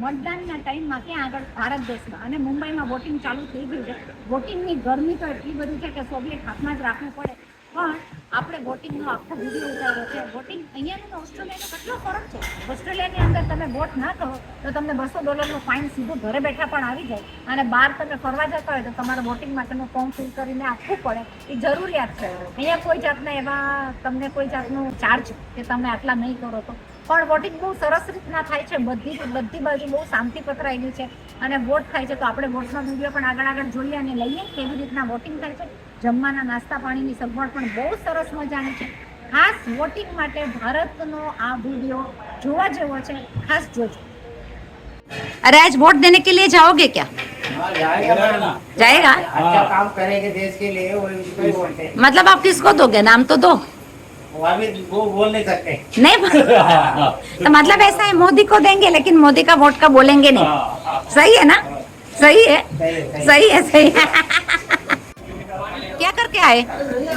મતદાનના ટાઈમમાં ક્યાં આગળ ભારત દેશમાં અને મુંબઈમાં વોટિંગ ચાલુ થઈ ગયું છે. વોટિંગની ગરમી તો એટલી બધી છે કે સોવિયત હાથમાં જ રાખવું પડે, પણ આપણે વોટિંગનો આખો વિડીયો ઉતાર્યો છે. વોટિંગ અહીંયાનો ઓસ્ટ્રેલિયાનો કેટલો ફરક છે. ઓસ્ટ્રેલિયાની અંદર તમે વોટ ના કરો તો તમને $200 ફાઇન સીધું ઘરે બેઠા પણ આવી જાય, અને બહાર તમે ફરવા જતા હોય તો તમારે વોટિંગ માટેનું ફોર્મ ફિલ કરીને આપવું પડે, એ જરૂરિયાત છે. અહીંયા કોઈ જાતના એવા તમને કોઈ જાતનું ચાર્જ કે તમે આટલા નહીં કરો તો પણ વોટિંગ બહુ સરસ રીતના થાય છે. બધી બાજુ બહુ શાંતિ પથરાયેલી છે અને વોટ થાય છે. તો આપણે વોટનો વિડીયો પણ આગળ જોઈએ અને લઈએ કેવી રીતના વોટિંગ થાય છે. જમવાના નાસ્તા પાણીની સગવડ પણ બહુ સરસ મજાની છે. ખાસ વોટિંગ માટે ભારતનો આ વિડીયો જોવા જેવો છે, ખાસ જોજો. अरे आज वोट देने के लिए जाओगे क्या? जाएगा। अच्छा काम करेंगे देश के लिए, वो इसको ही बोलते हैं। मतलब आप किसको दोगे? नाम तो दो। वो बोल नहीं सकते। नहीं तो मतलब ऐसा है, मोदी को देंगे लेकिन मोदी का वोट का बोलेंगे नहीं। सही है ना? सही है, सही है, सही है। क्या करके आए?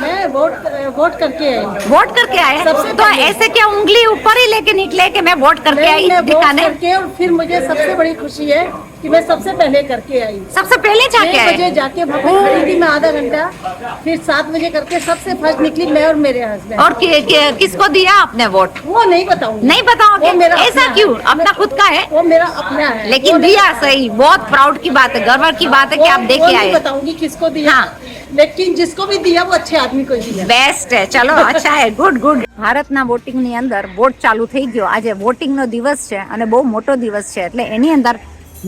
मैं वोट करके आई। वोट करके आए तो ऐसे क्या उंगली ऊपर ही लेके निकले कि मैं वोट करके आई दिखाने? करके, और फिर मुझे सबसे बड़ी खुशी है कि मैं सबसे पहले करके आई। सबसे पहले जाके 6 बजे जाके वहाँ खड़ी थी मैं आधा घंटा, फिर 7 बजे करके सबसे फर्स्ट निकली मैं और मेरे हस्बैंड। और किसको दिया आपने वोट? वो नहीं बताऊंगी। नहीं बताओगे? वो मेरा ऐसा अपना क्यों? है। अपना खुद का है? वो मेरा अपना है, लेकिन दिया सही, बहुत प्राउड की बात है, गर्व की बात है कि आप दे के नहीं आए। बताऊंगी किसको दिया, हाँ। लेकिन जिसको भी दिया वो अच्छे आदमी को दिया। બેસ્ટ છે, ચલો અચ્છા હે, ગુડ ગુડ. ભારતના વોટિંગની અંદર વોટ ચાલુ થઈ ગયો. આજે વોટિંગનો દિવસ છે અને બહુ મોટો દિવસ છે, એટલે એની અંદર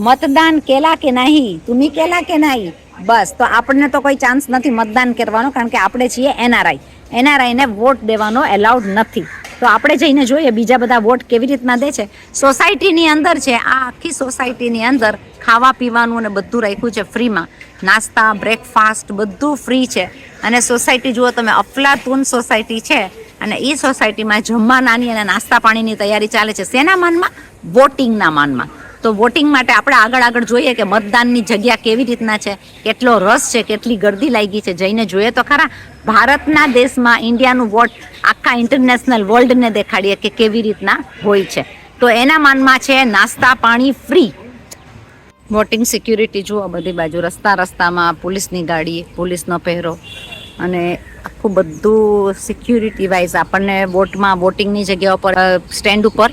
મતદાન કેલા કે નહીં, તુમી કેલા કે નહીં, બસ. તો આપણને તો કોઈ ચાન્સ નથી મતદાન કરવાનો, કારણ કે આપણે છીએ એનઆરઆઈ ને વોટ દેવાનો એલાઉડ નથી. તો આપણે જઈને જોઈએ બીજા બધા વોટ કેવી રીતના દે છે. સોસાયટીની અંદર છે, આ આખી સોસાયટીની અંદર ખાવા પીવાનું અને બધું રાખ્યું છે ફ્રીમાં. નાસ્તા, બ્રેકફાસ્ટ બધું ફ્રી છે. અને સોસાયટી જુઓ તમે, અફલાતુન સોસાયટી છે, અને એ સોસાયટીમાં જમવાનાની અને નાસ્તા પાણીની તૈયારી ચાલે છે. શેના માનમાં? વોટિંગના માનમાં. તો વોટિંગ માટે આપણે આગળ જોઈએ કે મતદાનની જગ્યા કેવી રીતના છે, કેટલો રસ છે, કેટલી ગર્દી લાગી છે. જઈને જોઈએ તો ખરા ભારતના દેશમાં ઇન્ડિયાનું વોટ આખા ઇન્ટરનેશનલ વર્લ્ડને દેખાડીએ કે કેવી રીતના હોય છે. તો એના માનમાં છે નાસ્તા પાણી ફ્રી. વોટિંગ સિક્યુરિટી જુઓ બધી બાજુ, રસ્તામાં પોલીસની ગાડી, પોલીસનો પહેરો, અને આખું બધું સિક્યુરિટી વાઇઝ. આપણને વોટિંગની જગ્યા ઉપર સ્ટેન્ડ ઉપર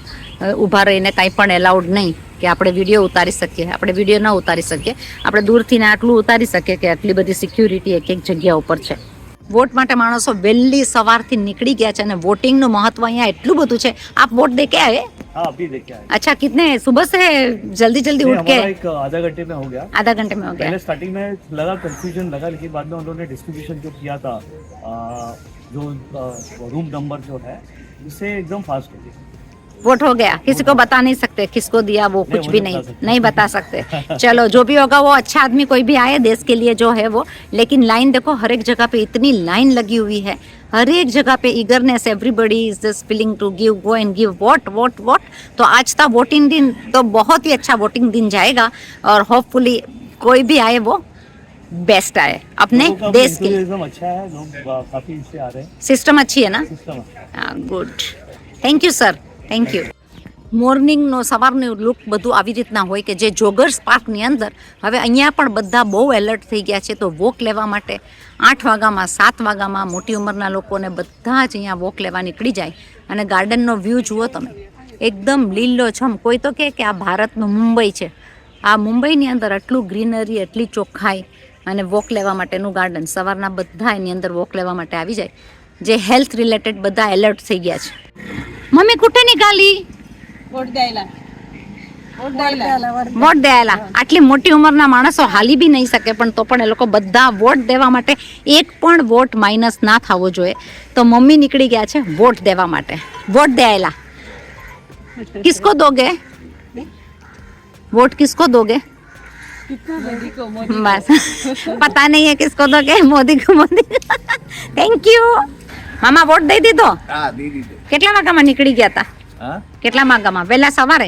ઊભા રહીને કાંઈ પણ એલાઉડ નહીં કે આપણે વિડીયો ઉતારી શકીએ. આપણે વિડીયો ન ઉતારી શકીએ, આપણે દૂરથી ને આટલું ઉતારી શકીએ કે આટલી બધી સિક્યુરિટી એક જગ્યા ઉપર છે. વોટ માટે માણસો વહેલી સવારથી નીકળી ગયા છે, અને વોટિંગનું મહત્વ અહીંયા એટલું બધું છે. આપ વોટ દે કે આए? हाँ अभी देख के आए। अच्छा, कितने सुबह से जल्दी उठ के? एक आधा घंटे में हो गया। आधा घंटे में हो गया। पहले स्टार्टिंग में लगा कंफ्यूजन लगा, लेकिन बाद में उन्होंने डिस्ट्रीब्यूशन जो किया था, जो रूम नंबर जो है, उससे एकदम फास्ट हो गया। वोट हो गया, किसी को बता नहीं सकते किसको दिया, वो कुछ भी नहीं बता सकते। चलो जो भी होगा वो अच्छा आदमी कोई भी आए देश के लिए जो है वो, लेकिन लाइन देखो हर एक जगह पे इतनी लाइन लगी हुई है, हर एक जगह पे eagerness, everybody is just feeling to give, go and give vote. तो आज का वोटिंग दिन तो बहुत ही अच्छा वोटिंग दिन जाएगा, और होपफुली कोई भी आए वो बेस्ट आए अपने देश के लिए. अच्छा है, लोग काफी इससे आ रहे हैं. सिस्टम अच्छी है ना? System good, thank you sir, thank you. મોર્નિંગનો સવારનું લુક બધું આવી રીતના હોય કે જે જોગર્સ પાર્કની અંદર હવે અહીંયા પણ બધા બહુ એલર્ટ થઈ ગયા છે. તો વોક લેવા માટે 8 વાગ્યામાં 7 વાગ્યામાં મોટી ઉંમરના લોકોને બધા જ અહીંયા વોક લેવા નીકળી જાય. અને ગાર્ડનનો વ્યૂ જુઓ તમે, એકદમ લીલોછમ. કોઈ તો કહે કે આ ભારતનું મુંબઈ છે. આ મુંબઈની અંદર આટલું ગ્રીનરી, એટલી ચોખ્ખાઈ, અને વોક લેવા માટેનું ગાર્ડન. સવારના બધા એની અંદર વોક લેવા માટે આવી જાય. જે હેલ્થ રિલેટેડ બધા એલર્ટ થઈ ગયા છે. મમ્મી કુઠે નીકાળી? वोट द्यायला. વોટ દેવાલા. આટલી મોટી ઉંમરના માણસો હાલી બી નહીં શકે, પણ તો પણ એ લોકો બધા વોટ દેવા માટે, એક પણ વોટ માઇનસ ના થવો જોઈએ. તો મમ્મી નીકળી ગયા છે વોટ દેવા માટે. વોટ દેવાલા. કિસકો दोगे? वोट किसको दोगे? बस पता नहीं है किसको दोगे. मोदी को. मोदी. Thank you. મામા વોટ દઈ દીધો? હા, દઈ દીધો. કેટલા વાગ્યામાં નીકળી ગયા હતા? હા, કેટલા વાગ્યામાં? વહેલા સવારે?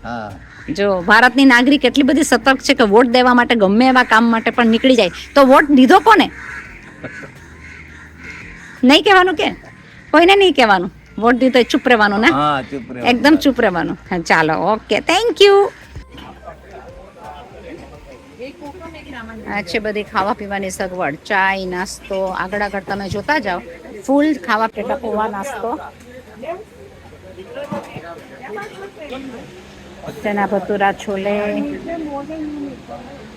હા. જો ભારતની નાગરિક એટલી બધી સતર્ક છે કે વોટ દેવા માટે ગમે એવા કામ માટે પણ નીકળી જાય. તો વોટ દીધો કોને? નહીં કહેવાનું કે? કોઈને નહીં કહેવાનું. વોટ દીધો ચૂપ રહેવાનું ને? હા, ચૂપ રહેવાનું. એકદમ ચૂપ રહેવાનું. ચાલો, ઓકે, થેન્ક યુ. આ છે બધી ખાવા પીવાની સગવડ, ચાય, નાસ્તો. આગળ આગળ તમે જોતા જાઓ, ફૂલ ખાવા પેટા પૌવા નાસ્તો. ચના ભતુરા, છોલે,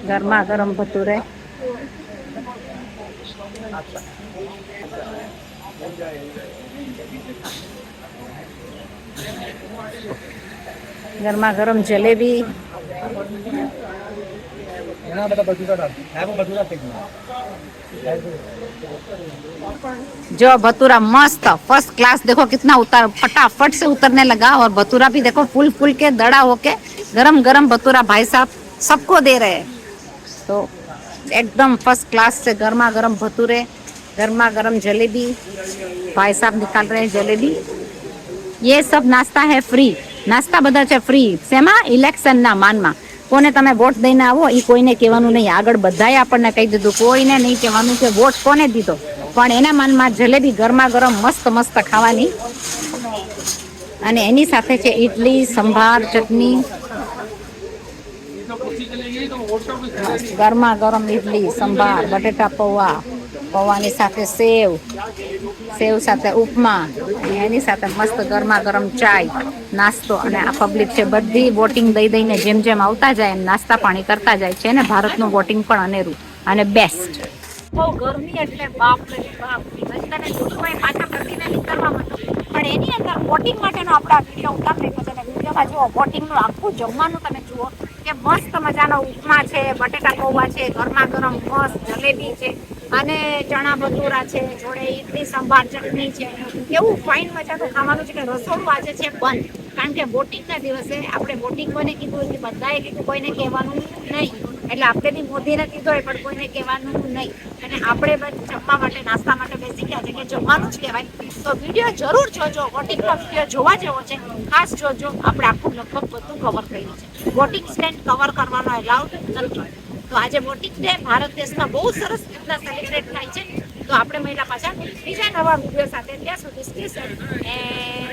ગરમા ગરમ ભતુરે. ગરમા ગરમ જલેબી. जो भतूरा मस्त फर्स्ट क्लास, देखो कितना उतर फटाफट से उतरने लगा. और भतूरा भी देखो फुल फुल के दड़ा होके गरम गरम भतूरा भाई साहब सबको दे रहे हैं. तो एकदम फर्स्ट क्लास से गर्मा गर्म भतूरे, गर्मा गर्म जलेबी. भाई साहब निकाल रहे हैं जलेबी. ये सब नाश्ता है फ्री. नाश्ता બધા છે ફ્રી. શેમાં? ઇલેક્શનના માનમાં. કોને તમે વોટ દઈને આવો એ કોઈને કહેવાનું નહીં. આગળ બધાએ આપણને કહી દીધું, કોઈને નહીં કહેવાનું કે વોટ કોને દીધો, પણ એના માનમાં જલેબી ગરમા ગરમ મસ્ત મસ્ત ખાવાની. અને એની સાથે છે ઇડલી, સંભાર, ચટણી. ગરમા ગરમ ઇડલી, સંભાર, બટેટા પૌવા, પૌવાની સાથે સેવ, સેવ સાથે ઉપમા, અને એની સાથે મસ્ત ગરમા ગરમ ચાય, નાસ્તો. અને આ પબ્લિક છે બધી વોટિંગ દઈ દઈને જેમ જેમ આવતા જાય એમ નાસ્તા પાણી કરતા જાય છે. ને ભારતનું વોટિંગ પણ અનેરું અને બેસ્ટ. બહુ ગરમી એટલે બાપ રે બાપ, બધાને જોડું પાછા પ્રતિને નીકળવા માંડો. પણ એની અંદર વોટિંગ માટેનો આપણે આ વિડીયો ઉતારી નાખ્યો છે. વિડીયોમાં જુઓ વોટિંગનું આખું જમવાનું તમે જુઓ કે મસ્ત મજાનો ઉપમા છે, બટેટા પૌવા છે, ગરમા ગરમ મસ્ત જલેબી છે, અને ચણા ભટુરા છે, જોડે ઇડલી, સંભાર, ચટણી છે. એવું ફાઇન મજાનું ખાવાનું છે કે રસોડું આજે છે બંધ. કારણ કે વોટિંગના દિવસે આપણે વોટિંગ કોને કીધું કે બધાએ કીધું કોઈને કહેવાનું નહીં. એટલે આપણે બી મોદીને કીધું હોય પણ કોઈને કહેવાનું નહીં. અને આપણે બસ જમવા માટે, નાસ્તા માટે બેસી ગયા છે કે જમવાનું જ કહેવાય. તો વિડીયો જરૂર જોજો. વોટિંગનો વિડીયો જોવા જેવો છે, ખાસ જોજો. આપણે આખું લગભગ બધું કવર કર્યું છે. વોટિંગ સ્ટેન્ડ કવર કરવાનો એલાઉડ નથી. તો આજે વોટિંગ ડે ભારત દેશમાં બહુ સરસ રીતના સેલિબ્રેટ થાય છે. તો આપણે મહિલા પાછા બીજા નવા વિડીયો સાથે, ત્યાં સુધી સ્ટે સેફ એન્ડ